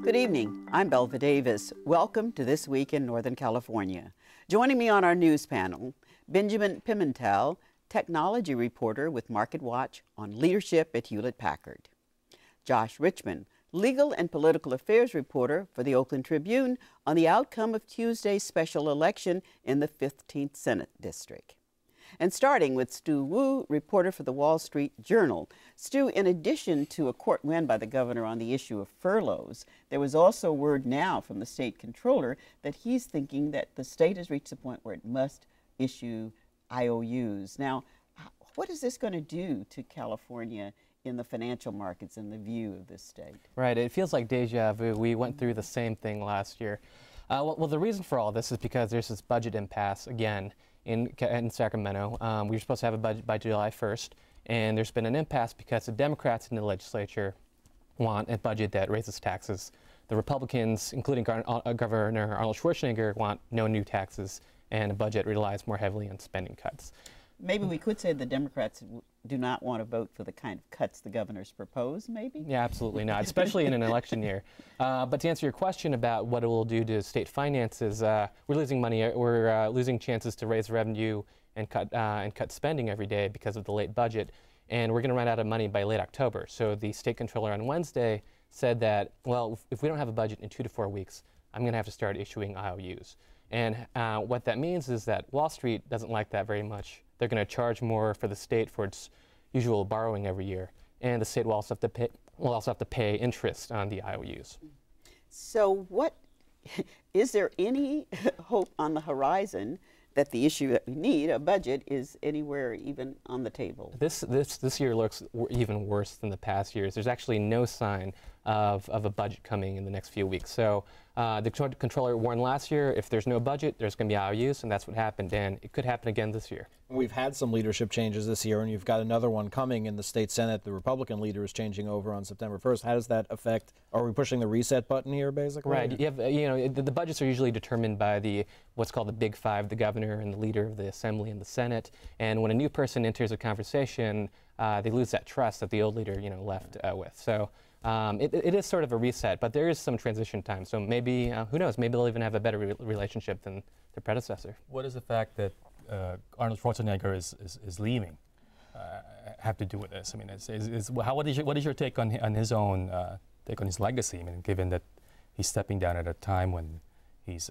Good evening. I'm Belva Davis. Welcome to This Week in Northern California. Joining me on our news panel, Benjamin Pimentel, technology reporter with MARKETWATCH on leadership at Hewlett Packard. Josh Richman, legal and political affairs reporter for the Oakland Tribune on the outcome of Tuesday's special election in the 15th Senate District. And starting with Stu Wu, reporter for the Wall Street Journal. Stu, in addition to a court win by the governor on the issue of furloughs, there was also word now from the state controller that he's thinking that the state has reached the point where it must issue IOUs. Now, what is this going to do to California in the financial markets and the view of this state? Right. It feels like deja vu. We went through the same thing last year. Well, the reason for all this is because there's this budget impasse again in Sacramento. We were supposed to have a budget by July 1st, and there's been an impasse because the Democrats in the legislature want a budget that raises taxes. The Republicans, including Governor Arnold Schwarzenegger, want no new taxes and a budget relies more heavily on spending cuts. Maybe we could say the Democrats do not want to vote for the kind of cuts the governor's proposed, maybe? Yeah, absolutely not, especially in an election year. But to answer your question about what it will do to state finances, we're losing money. We're losing chances to raise revenue and cut spending every day because of the late budget. And we're going to run out of money by late October. So the state controller on Wednesday said that, well, if we don't have a budget in 2 to 4 weeks, I'm going to have to start issuing IOUs. And what that means is that Wall Street doesn't like that very much. They're going to charge more for the state for its usual borrowing every year, and the state will also have to pay interest on the IOUs. So, is there any hope on the horizon that the issue that we need, a budget, is anywhere even on the table? This year looks even worse than the past years. There's actually no sign of a budget coming in the next few weeks. So the controller warned last year, if there's no budget, there's going to be IOUs, and that's what happened, and it could happen again this year. We've had some leadership changes this year, and you've got another one coming in the state Senate. The Republican leader is changing over on September 1st. How does that affect? Are we pushing the reset button here, basically? Right. The budgets are usually determined by what's called the Big Five, the governor and the leader of the Assembly and the Senate. And when a new person enters a conversation, they lose that trust that the old leader, left with. So it is sort of a reset, but there is some transition time. So maybe, who knows? Maybe they'll even have a better relationship than their predecessor. What does the fact that Arnold Schwarzenegger is leaving have to do with this? I mean, what is your take on his own take on his legacy? I mean, given that he's stepping down at a time when he's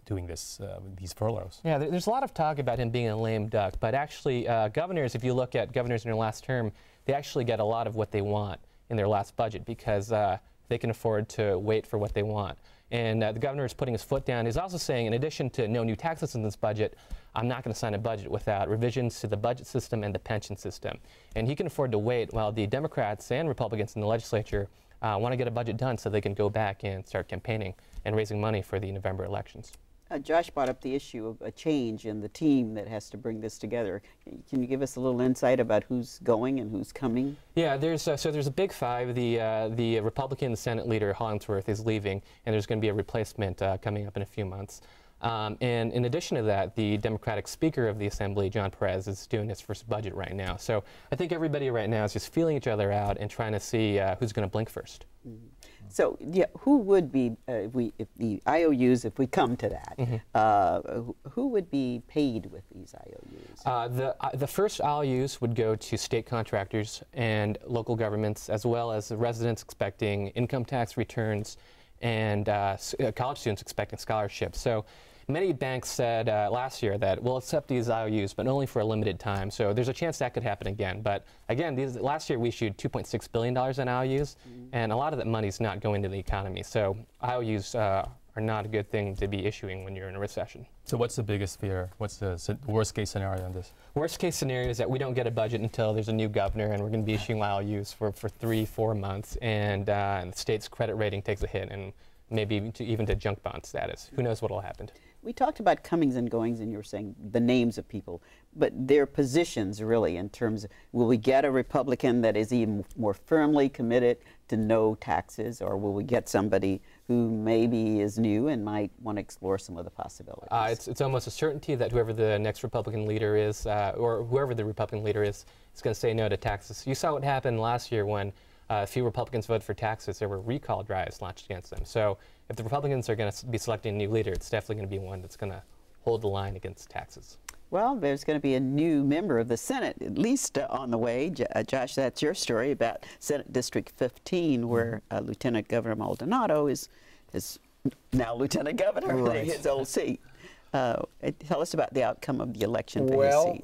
doing these furloughs. Yeah, there's a lot of talk about him being a lame duck, but actually governors, if you look at governors in their last term, they actually get a lot of what they want in their last budget because they can afford to wait for what they want. And the governor is putting his foot down. He's also saying, in addition to no new taxes in this budget, I'm not going to sign a budget without revisions to the budget system and the pension system. And he can afford to wait while the Democrats and Republicans in the legislature want to get a budget done so they can go back and start campaigning and raising money for the November elections. Josh brought up the issue of a change in the team that has to bring this together. Can you give us a little insight about who's going and who's coming? Yeah, there's a Big Five. The Republican Senate leader Hollingsworth is leaving, and there's going to be a replacement coming up in a few months. And in addition to that, the Democratic Speaker of the Assembly, John Perez, is doing his first budget right now. So I think everybody right now is just feeling each other out and trying to see who's going to blink first. Mm-hmm. So, yeah, who would be, if the IOUs, if we come to that, who would be paid with these IOUs? The first IOUs would go to state contractors and local governments, as well as residents expecting income tax returns and college students expecting scholarships. So many banks said last year that we'll accept these IOUs, but only for a limited time. So there's a chance that could happen again. But again, last year we issued $2.6 billion in IOUs, and a lot of that money is not going to the economy. So IOUs are not a good thing to be issuing when you're in a recession. So what's the biggest fear? What's the worst case scenario on this? Worst case scenario is that we don't get a budget until there's a new governor, and we're going to be issuing IOUs for 3-4 months, and the state's credit rating takes a hit, and maybe even to junk bond status. Who knows what will happen? We talked about comings and goings, and you were saying the names of people, but their positions really in terms of, will we get a Republican that is even more firmly committed to no taxes, or will we get somebody who maybe is new and might want to explore some of the possibilities? It's almost a certainty that whoever the next Republican leader is, or whoever the Republican leader is going to say no to taxes. You saw what happened last year when a few Republicans voted for taxes. There were recall drives launched against them. So if the Republicans are going to be selecting a new leader, it's definitely going to be one that's going to hold the line against taxes. Well, there's going to be a new member of the Senate, at least on the way. Josh, that's your story about Senate District 15, where Lieutenant Governor Maldonado is now Lieutenant Governor, right. his old seat. Tell us about the outcome of the election for well, his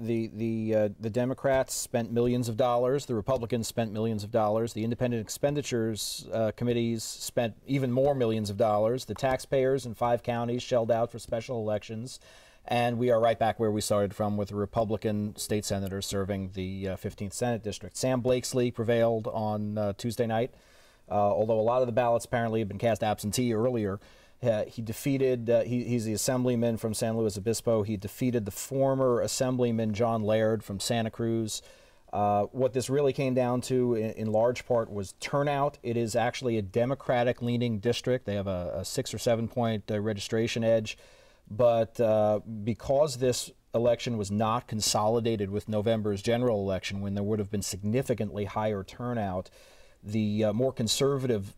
seat. The Democrats spent millions of dollars. The Republicans spent millions of dollars. The Independent Expenditures Committees spent even more millions of dollars. The taxpayers in 5 counties shelled out for special elections. And we are right back where we started from, with a Republican state senator serving the 15th Senate District. Sam Blakesley prevailed on Tuesday night, although a lot of the ballots apparently had been cast absentee earlier. He defeated, he's the assemblyman from San Luis Obispo. He defeated the former assemblyman John Laird from Santa Cruz. What this really came down to in large part was turnout. It is actually a Democratic-leaning district. They have a 6 or 7 point registration edge. But because this election was not consolidated with November's general election, when there would have been significantly higher turnout, the more conservative,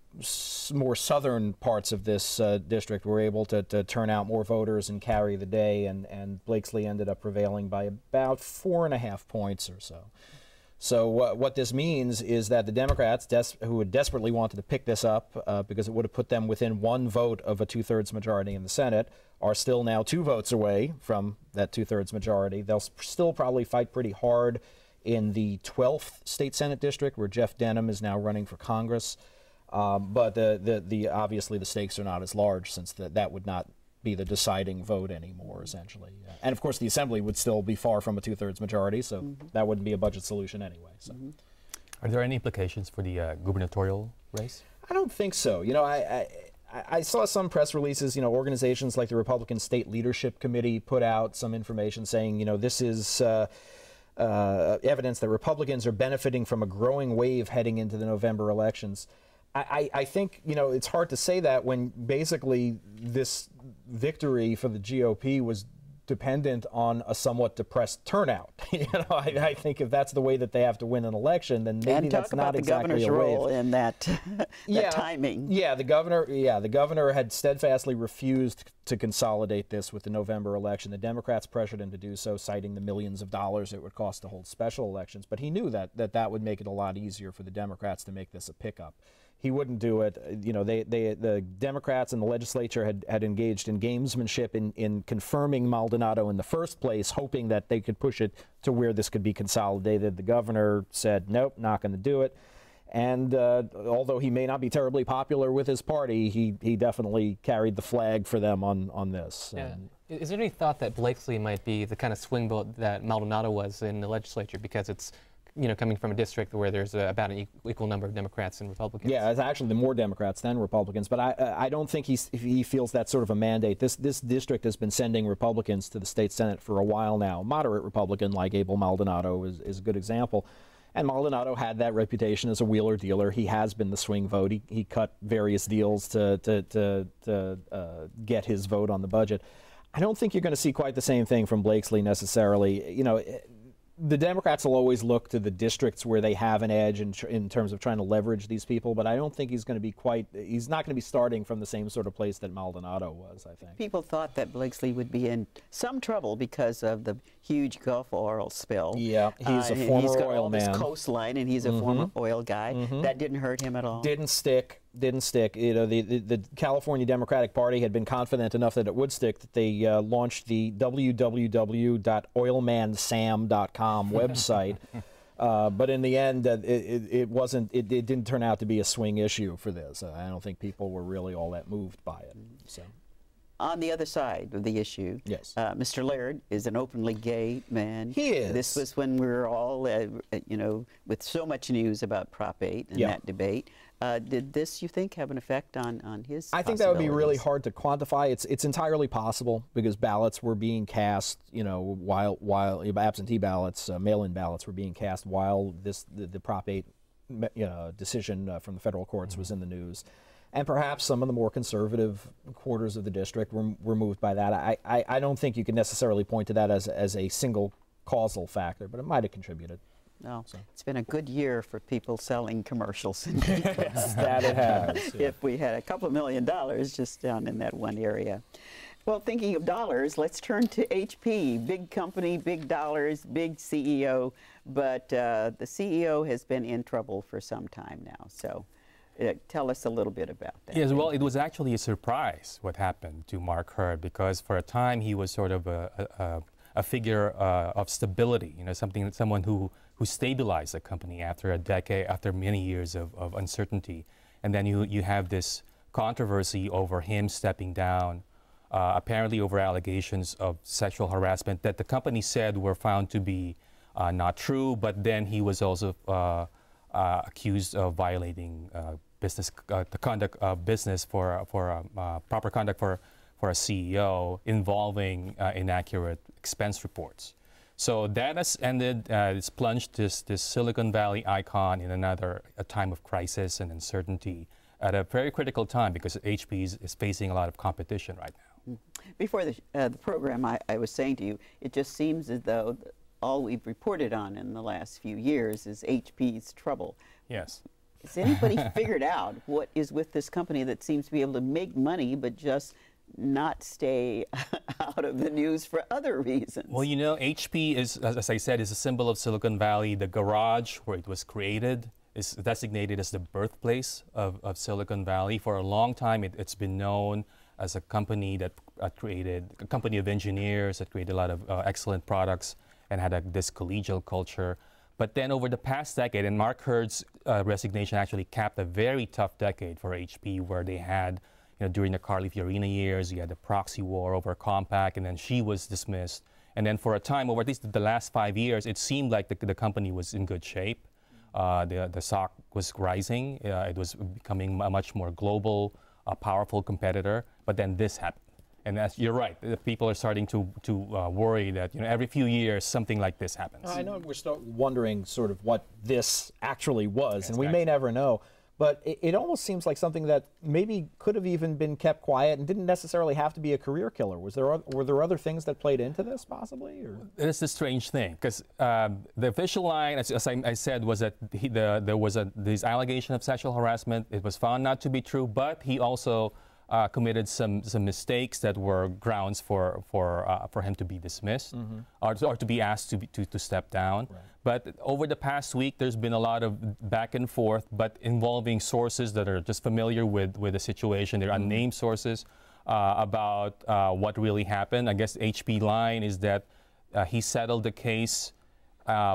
more southern parts of this district were able to turn out more voters and carry the day, and Blakesley ended up prevailing by about 4.5 points or so. So what this means is that the Democrats, who had desperately wanted to pick this up because it would have put them within 1 vote of a 2/3 majority in the Senate, are still now 2 votes away from that 2/3 majority. They'll still probably fight pretty hard in the 12th state Senate district, where Jeff Denham is now running for Congress. But obviously the stakes are not as large, since that would not be the deciding vote anymore, essentially. And of course the Assembly would still be far from a 2/3 majority, so that wouldn't be a budget solution anyway. So. Are there any implications for the gubernatorial race? I don't think so. You know, I saw some press releases, you know, organizations like the Republican State Leadership Committee put out some information saying, you know, this is evidence that Republicans are benefiting from a growing wave heading into the November elections. I think, you know, it's hard to say that when basically this victory for the GOP was dependent on a somewhat depressed turnout. You know, I think if that's the way that they have to win an election, then maybe that's not exactly a wave. And talk about the governor's role in that, yeah, timing. Yeah, the governor had steadfastly refused to consolidate this with the November election. The Democrats pressured him to do so, citing the millions of dollars it would cost to hold special elections. But he knew that would make it a lot easier for the Democrats to make this a pickup. He wouldn't do it. You know, the Democrats and the legislature had engaged in gamesmanship in confirming Maldonado in the first place, hoping that they could push it to where this could be consolidated. The governor said, nope, not going to do it. And although he may not be terribly popular with his party, he definitely carried the flag for them on this. Yeah. Is there any thought that Blakesley might be the kind of swing vote that Maldonado was in the legislature, because it's, you know, coming from a district where there's about an equal number of Democrats and Republicans? Yeah, it's actually more Democrats than Republicans, but I don't think he feels that sort of a mandate. This district has been sending Republicans to the state Senate for a while now. Moderate Republican like Abel Maldonado is a good example. And Maldonado had that reputation as a wheeler dealer. He has been the swing vote. He cut various deals to get his vote on the budget. I don't think you're going to see quite the same thing from Blakesley necessarily. You know, the Democrats will always look to the districts where they have an edge in terms of trying to leverage these people, but I don't think he's going to be he's not going to be starting from the same sort of place that Maldonado was, I think. People thought that Blakesley would be in some trouble because of the huge Gulf oil spill. Yeah, he's a former he's got oil all man. This coastline, and he's a former oil guy. That didn't hurt him at all. Didn't stick. You know, the California Democratic Party had been confident enough that it would stick that they launched the www.oilmansam.com website. But in the end, it didn't turn out to be a swing issue for this. I don't think people were really all that moved by it. So. On the other side of the issue, yes, Mr. Laird is an openly gay man. He is. This was when we were all, you know, with so much news about Prop 8 and that debate. Did this, you think, have an effect on his I think that would be really hard to quantify. It's entirely possible, because ballots were being cast, you know, while absentee ballots, mail-in ballots were being cast while the Prop 8 decision from the federal courts was in the news. And perhaps some of the more conservative quarters of the district were moved by that. I don't think you can necessarily point to that as a single causal factor, but it might have contributed. No, So. it's been a good year for people selling commercials. Yes, that it has. Yeah. If we had a couple of $1 million just down in that one area. Well, thinking of dollars, let's turn to HP. Big company, big dollars, big CEO, but the CEO has been in trouble for some time now. So tell us a little bit about that. Yes, well, it was actually a surprise what happened to Mark Hurd, because for a time he was sort of a figure of stability, you know, someone who stabilized the company after a decade, after many years of uncertainty. And then you have this controversy over him stepping down, apparently over allegations of sexual harassment that the company said were found to be not true, but then he was also accused of violating the conduct of business for proper conduct for a CEO involving inaccurate expense reports. So that has ended, it's plunged this Silicon Valley icon in a time of crisis and uncertainty at a very critical time, because HP is facing a lot of competition right now. Before the program, I was saying to you, it just seems as though all we've reported on in the last few years is HP's trouble. Yes. Has anybody figured out what is with this company that seems to be able to make money but just not stay out of the news for other reasons? Well, you know, HP is, as I said, is a symbol of Silicon Valley. The garage where it was created is designated as the birthplace of Silicon Valley. For a long time, it's been known as a company that created, a company of engineers that created a lot of excellent products and had this collegial culture. But then over the past decade, and Mark Hurd's resignation actually capped a very tough decade for HP, where they had, you know, during the Carly Fiorina years, you had the proxy war over Compaq, and then she was dismissed. And then for a time, over at least the last 5 years, it seemed like the company was in good shape. The stock was rising. It was becoming a much more global, powerful competitor. But then this happened. And you're right, people are starting to worry that, you know, every few years something like this happens. I know we're still wondering sort of what this actually was, and we Exactly. may never know. But it almost seems like something that maybe could have even been kept quiet and didn't necessarily have to be a career killer. Were there other things that played into this, possibly? Or? It's a strange thing, because the official line, as I said, was that there was this allegation of sexual harassment. It was found not to be true, but he also committed some mistakes that were grounds for him to be dismissed, or to be asked to step down. Right. But over the past week, there's been a lot of back and forth, but involving sources that are just familiar with the situation. They're unnamed sources about what really happened. I guess the HP line is that he settled the case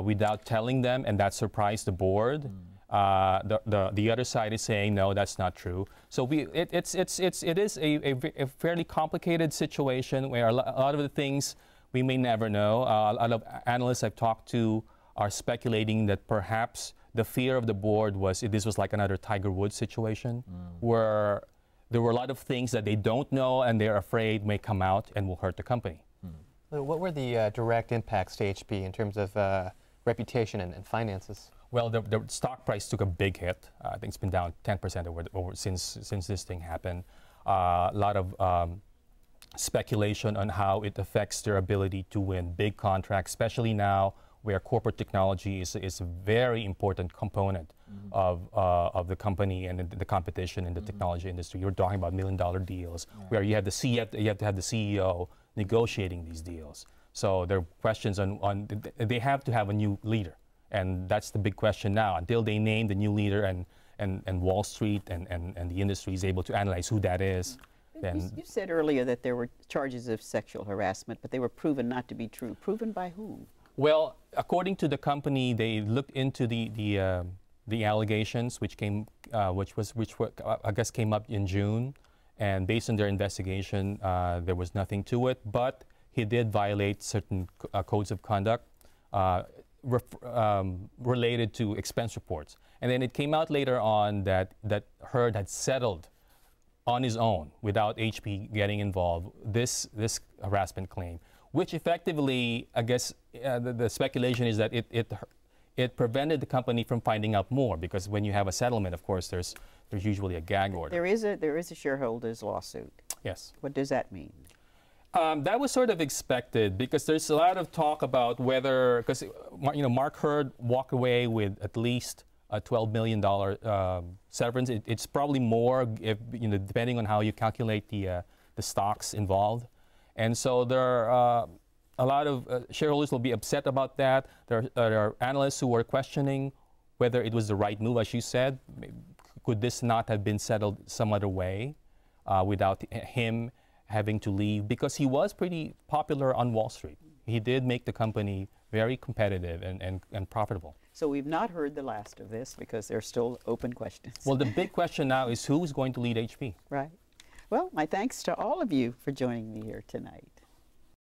without telling them, and that surprised the board. The other side is saying no, that's not true. So it is a fairly complicated situation where a lot of the things we may never know. A lot of analysts I've talked to are speculating that perhaps the fear of the board was this was like another Tiger Woods situation, where there were a lot of things that they don't know and they're afraid may come out and will hurt the company. What were the direct impacts to HP in terms of reputation and finances? Well, the stock price took a big hit. I think it's been down 10% since this thing happened. A lot of speculation on how it affects their ability to win big contracts, especially now where corporate technology is a very important component of the company and the competition in the technology industry. You're talking about $1 million deals, where you have you have to have the CEO negotiating these deals. So there are questions on they have to have a new leader. And that's the big question now. Until they name the new leader and Wall Street and the industry is able to analyze who that is, then... You said earlier that there were charges of sexual harassment, but they were proven not to be true. Proven by whom? Well, according to the company, they looked into the allegations, which I guess came up in June, and based on their investigation, there was nothing to it. But he did violate certain codes of conduct related to expense reports. And then it came out later on that Hurd had settled on his own without HP getting involved this harassment claim, which effectively, I guess, the speculation is that it prevented the company from finding out more, because when you have a settlement, of course, there's usually a gag order. There is a shareholders lawsuit. Yes. What does that mean? That was sort of expected because there's a lot of talk about whether, because Mark Hurd walked away with at least a $12 million severance. It's probably more, if, depending on how you calculate the stocks involved. And so there are a lot of shareholders will be upset about that. There are analysts who are questioning whether it was the right move, as you said. Could this not have been settled some other way without him having to leave? Because he was pretty popular on Wall Street. He did make the company very competitive and profitable. So we've not heard the last of this because there's still open questions. Well, the big question now is who's going to lead HP? Right. Well, my thanks to all of you for joining me here tonight.